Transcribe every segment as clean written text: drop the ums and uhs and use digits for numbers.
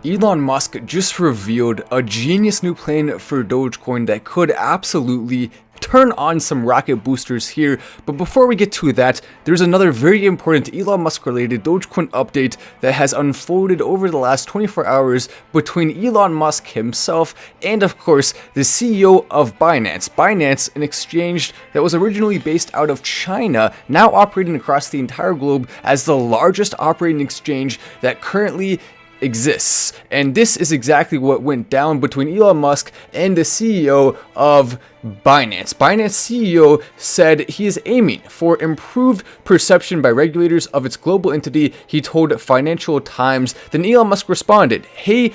Elon Musk just revealed a genius new plan for Dogecoin that could absolutely turn on some rocket boosters here. But before we get to that, there's another very important Elon Musk related Dogecoin update that has unfolded over the last 24 hours between Elon Musk himself and of course the CEO of Binance. Binance, an exchange that was originally based out of China, now operating across the entire globe as the largest operating exchange that currently exists. And this is exactly what went down between Elon Musk and the CEO of Binance. Binance CEO said he is aiming for improved perception by regulators of its global entity, he told Financial Times. Then Elon Musk responded, "Hey,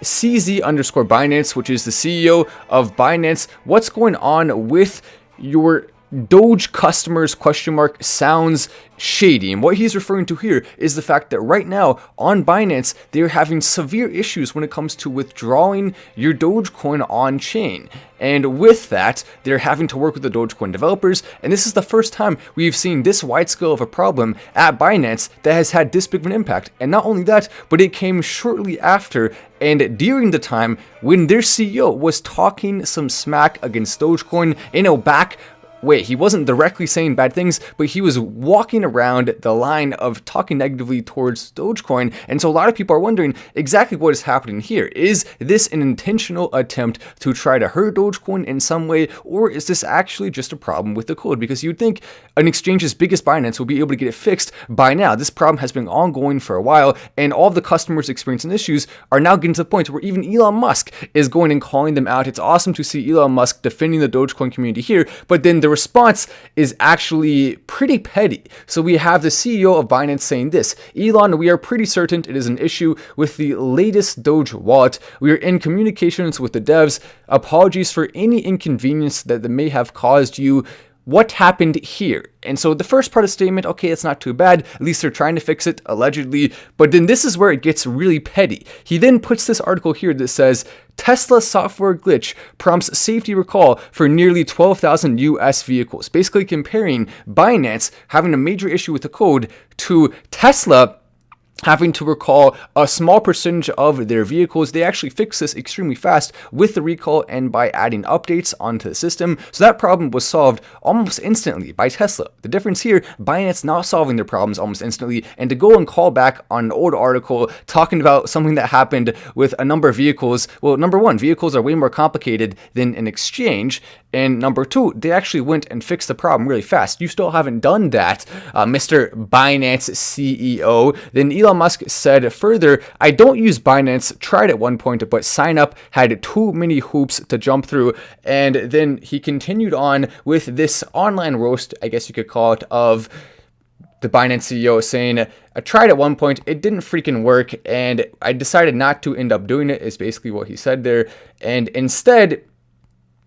CZ_Binance, which is the CEO of Binance, what's going on with your Doge customers ? Sounds shady." And what he's referring to here is the fact that right now on Binance, they're having severe issues when it comes to withdrawing your Dogecoin on chain. And with that, they're having to work with the Dogecoin developers. And this is the first time we've seen this wide scale of a problem at Binance that has had this big of an impact. And not only that, but it came shortly after and during the time when their CEO was talking some smack against Dogecoin. He wasn't directly saying bad things, but he was walking around the line of talking negatively towards Dogecoin. And so a lot of people are wondering exactly what is happening here. Is this an intentional attempt to try to hurt Dogecoin in some way, or is this actually just a problem with the code? Because you'd think an exchange as big as Binance will be able to get it fixed by now. This problem has been ongoing for a while, and all of the customers experiencing issues are now getting to the point where even Elon Musk is going and calling them out. It's awesome to see Elon Musk defending the Dogecoin community here, but then the response is actually pretty petty. So we have the CEO of Binance saying this: "Elon, we are pretty certain it is an issue with the latest Doge wallet. We are in communications with the devs. Apologies for any inconvenience that may have caused you. What happened here?" And so the first part of the statement, okay, it's not too bad. At least they're trying to fix it, allegedly. But then this is where it gets really petty. He then puts this article here that says, "Tesla software glitch prompts safety recall for nearly 12,000 US vehicles." Basically comparing Binance having a major issue with the code to Tesla having to recall a small percentage of their vehicles. They actually fixed this extremely fast with the recall and by adding updates onto the system. So that problem was solved almost instantly by Tesla. The difference here, Binance not solving their problems almost instantly, and to go and call back on an old article talking about something that happened with a number of vehicles. Well, number one, vehicles are way more complicated than an exchange. And number two, they actually went and fixed the problem really fast. You still haven't done that, Mr. Binance CEO. Then Elon Musk said further, "I don't use Binance, tried at one point, but sign up had too many hoops to jump through." And then he continued on with this online roast, I guess you could call it, of the Binance CEO saying, "I tried at one point, it didn't freaking work, and I decided not to end up doing it," is basically what he said there. And instead,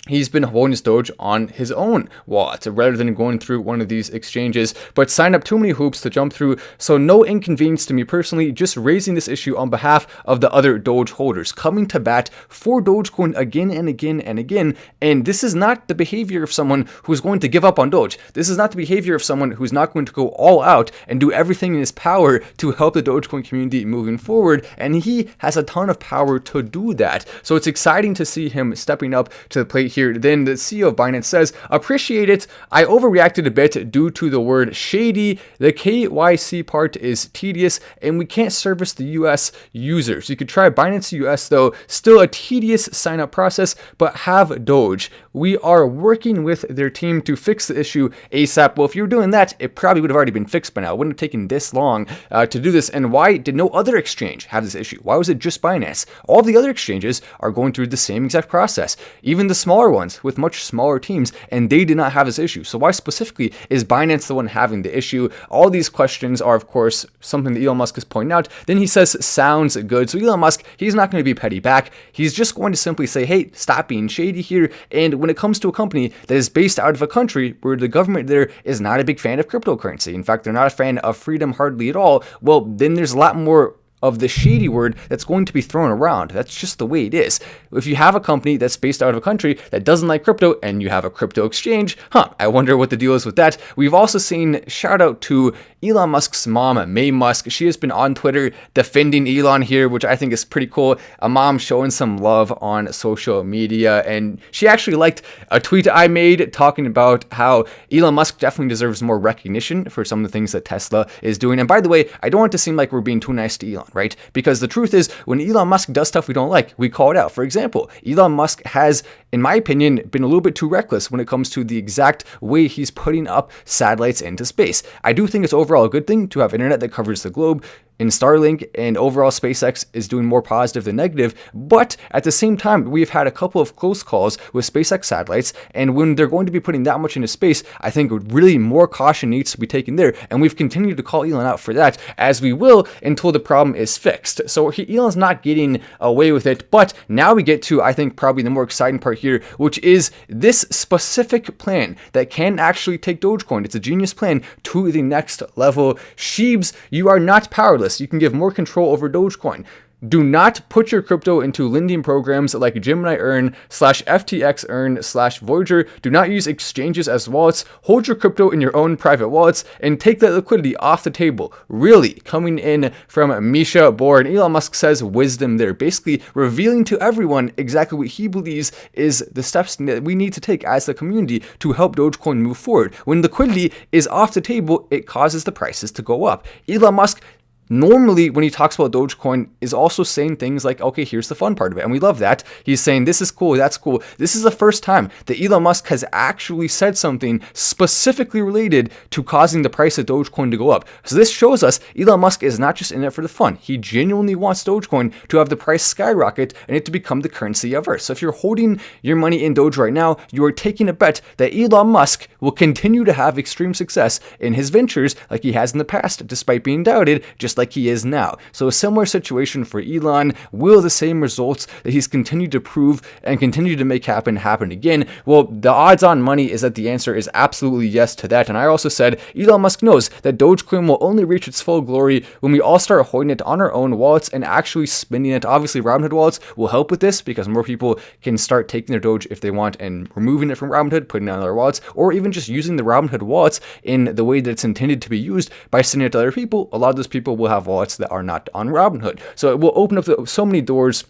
he's been holding his Doge on his own wallet rather than going through one of these exchanges, but signed up too many hoops to jump through. So no inconvenience to me personally, just raising this issue on behalf of the other Doge holders, coming to bat for Dogecoin again and again and again. And this is not the behavior of someone who's going to give up on Doge. This is not the behavior of someone who's not going to go all out and do everything in his power to help the Dogecoin community moving forward. And he has a ton of power to do that. So it's exciting to see him stepping up to the plate here. Then the CEO of Binance says, "Appreciate it. I overreacted a bit due to the word shady. The KYC part is tedious and we can't service the US users. You could try Binance US though. Still a tedious sign up process, but have Doge. We are working with their team to fix the issue ASAP." Well, if you were doing that, it probably would have already been fixed by now. It wouldn't have taken this long to do this. And why did no other exchange have this issue? Why was it just Binance? All the other exchanges are going through the same exact process. Even the smaller ones with much smaller teams, and they did not have this issue. So why specifically is Binance the one having the issue? All these questions are, of course, something that Elon Musk is pointing out. Then he says, "Sounds good." So Elon Musk, he's not going to be petty back. He's just going to simply say, "Hey, stop being shady here." And when it comes to a company that is based out of a country where the government there is not a big fan of cryptocurrency, in fact, they're not a fan of freedom hardly at all, well, then there's a lot more of the shady word that's going to be thrown around. That's just the way it is. If you have a company that's based out of a country that doesn't like crypto and you have a crypto exchange, I wonder what the deal is with that. We've also seen, shout out to Elon Musk's mom, May Musk. She has been on Twitter defending Elon here, which I think is pretty cool. A mom showing some love on social media, and she actually liked a tweet I made talking about how Elon Musk definitely deserves more recognition for some of the things that Tesla is doing. And by the way, I don't want to seem like we're being too nice to Elon, right? Because the truth is, when Elon Musk does stuff we don't like, we call it out. For example, Elon Musk has, in my opinion, been a little bit too reckless when it comes to the exact way he's putting up satellites into space. I do think it's overall a good thing to have internet that covers the globe in Starlink, and overall SpaceX is doing more positive than negative, but at the same time, we've had a couple of close calls with SpaceX satellites, and when they're going to be putting that much into space, I think really more caution needs to be taken there, and we've continued to call Elon out for that, as we will until the problem is fixed. So Elon's not getting away with it, but now we get to, I think, probably the more exciting part here, which is this specific plan that can actually take Dogecoin. It's a genius plan to the next level. SHIBs, you are not powerless. You can give more control over Dogecoin. Do not put your crypto into lending programs like Gemini Earn / FTX Earn / Voyager. Do not use exchanges as wallets. Hold your crypto in your own private wallets and take that liquidity off the table. Really, coming in from Misha Bohr, and Elon Musk says wisdom there, basically revealing to everyone exactly what he believes is the steps that we need to take as the community to help Dogecoin move forward. When liquidity is off the table, it causes the prices to go up. Elon Musk normally, when he talks about Dogecoin, is also saying things like, okay, here's the fun part of it. And we love that. He's saying, this is cool, that's cool. This is the first time that Elon Musk has actually said something specifically related to causing the price of Dogecoin to go up. So this shows us Elon Musk is not just in it for the fun. He genuinely wants Dogecoin to have the price skyrocket and it to become the currency of Earth. So if you're holding your money in Doge right now, you are taking a bet that Elon Musk will continue to have extreme success in his ventures like he has in the past, despite being doubted, just like he is now. So a similar situation for Elon. Will the same results that he's continued to prove and continue to make happen again? Well, the odds on money is that the answer is absolutely yes to that. And I also said Elon Musk knows that Dogecoin will only reach its full glory when we all start holding it on our own wallets and actually spending it. Obviously, Robinhood wallets will help with this because more people can start taking their Doge if they want and removing it from Robinhood, putting it on their wallets, or even just using the Robinhood wallets in the way that it's intended to be used by sending it to other people. A lot of those people will have wallets that are not on Robinhood. So it will open up so many doors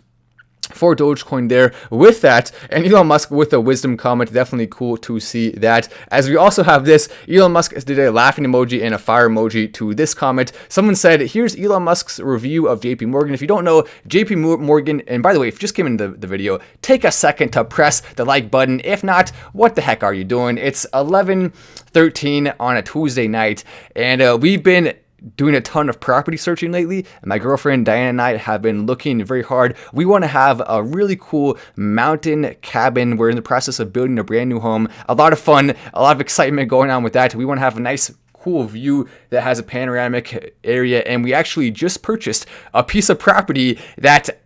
for Dogecoin there with that. And Elon Musk with a wisdom comment, definitely cool to see that. As we also have this, Elon Musk did a laughing emoji and a fire emoji to this comment. Someone said, here's Elon Musk's review of JPMorgan. If you don't know, JPMorgan, and by the way, if you just came into the video, take a second to press the like button. If not, what the heck are you doing? It's 11:13 on a Tuesday night, and we've been doing a ton of property searching lately. My girlfriend Diana and I have been looking very hard. We want to have a really cool mountain cabin. We're in the process of building a brand new home. A lot of fun, a lot of excitement going on with that. We want to have a nice cool view that has a panoramic area, and we actually just purchased a piece of property that,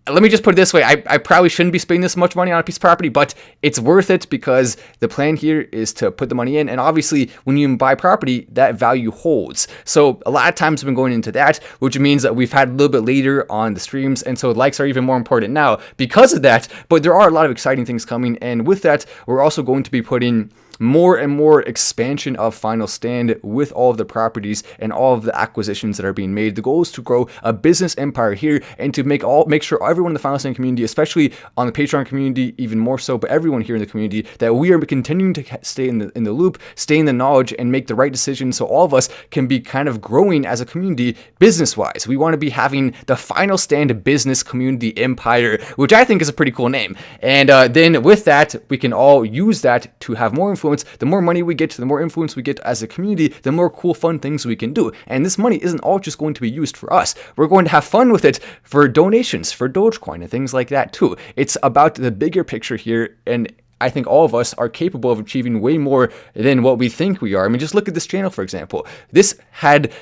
let me just put it this way, I probably shouldn't be spending this much money on a piece of property, but it's worth it because the plan here is to put the money in, and obviously when you buy property, that value holds. So a lot of times we've been going into that, which means that we've had a little bit later on the streams, and so likes are even more important now because of that, but there are a lot of exciting things coming, and with that, we're also going to be putting more and more expansion of Final Stand with all of the properties and all of the acquisitions that are being made. The goal is to grow a business empire here and to make sure everyone in the Final Stand community, especially on the Patreon community, even more so, but everyone here in the community, that we are continuing to stay in the loop, stay in the knowledge, and make the right decisions so all of us can be kind of growing as a community business-wise. We want to be having the Final Stand business community empire, which I think is a pretty cool name. And then with that, we can all use that to have more influence. The more money we get, the more influence we get as a community, the more cool, fun things we can do. And this money isn't all just going to be used for us. We're going to have fun with it for donations, for Dogecoin, and things like that too. It's about the bigger picture here, and I think all of us are capable of achieving way more than what we think we are. I mean, just look at this channel, for example. This had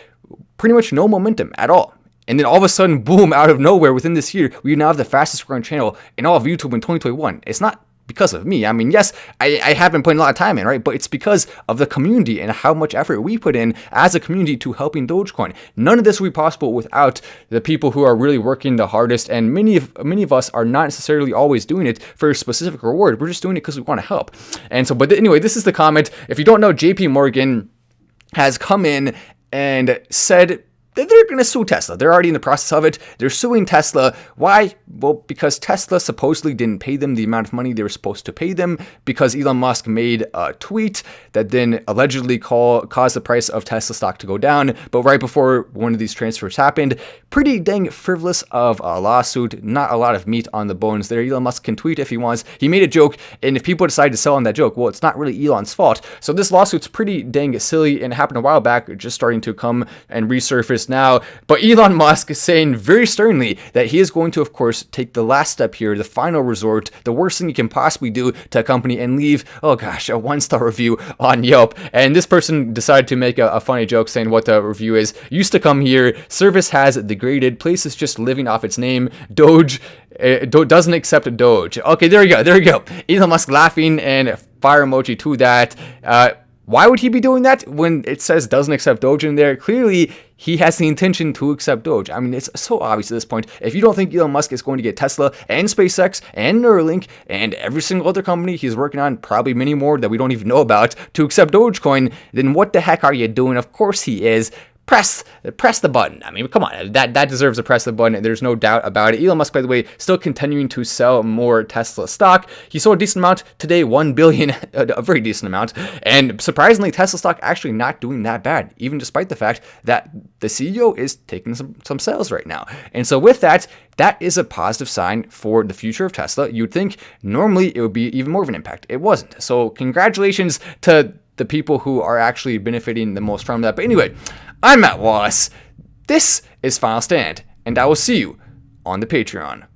pretty much no momentum at all. And then all of a sudden, boom, out of nowhere, within this year, we now have the fastest growing channel in all of YouTube in 2021. It's not because of me. I mean, yes, I have been putting a lot of time in, right? But it's because of the community and how much effort we put in as a community to helping Dogecoin. None of this would be possible without the people who are really working the hardest. And many of us are not necessarily always doing it for a specific reward. We're just doing it because we want to help. And so, but anyway, this is the comment. If you don't know, JPMorgan has come in and said that they're going to sue Tesla. They're already in the process of it. They're suing Tesla. Why? Well, because Tesla supposedly didn't pay them the amount of money they were supposed to pay them, because Elon Musk made a tweet that then allegedly caused the price of Tesla stock to go down. But right before one of these transfers happened, pretty dang frivolous of a lawsuit. Not a lot of meat on the bones there. Elon Musk can tweet if he wants. He made a joke, and if people decide to sell on that joke, well, it's not really Elon's fault. So this lawsuit's pretty dang silly and happened a while back, just starting to come and resurface now. But Elon Musk is saying very sternly that he is going to, of course, take the last step here, the final resort, the worst thing you can possibly do to a company, and leave, oh gosh, a 1-star review on Yelp. And this person decided to make a funny joke saying what the review is. Used to come here, service has degraded, place is just living off its name, Doge doesn't accept Doge. Okay, there we go. Elon Musk laughing and fire emoji to that. Why would he be doing that when it says doesn't accept Doge in there? Clearly, he has the intention to accept Doge. I mean, it's so obvious at this point. If you don't think Elon Musk is going to get Tesla and SpaceX and Neuralink and every single other company he's working on, probably many more that we don't even know about, to accept Dogecoin, then what the heck are you doing? Of course he is. Press the button. I mean, come on, that deserves a press the button. There's no doubt about it. Elon Musk, by the way, still continuing to sell more Tesla stock. He sold a decent amount today, 1 billion, a very decent amount. And surprisingly, Tesla stock actually not doing that bad, even despite the fact that the CEO is taking some sales right now. And so with that is a positive sign for the future of Tesla. You'd think normally it would be even more of an impact. It wasn't. So congratulations to the people who are actually benefiting the most from that. But anyway, I'm Matt Wallace. This is Final Stand, and I will see you on the Patreon.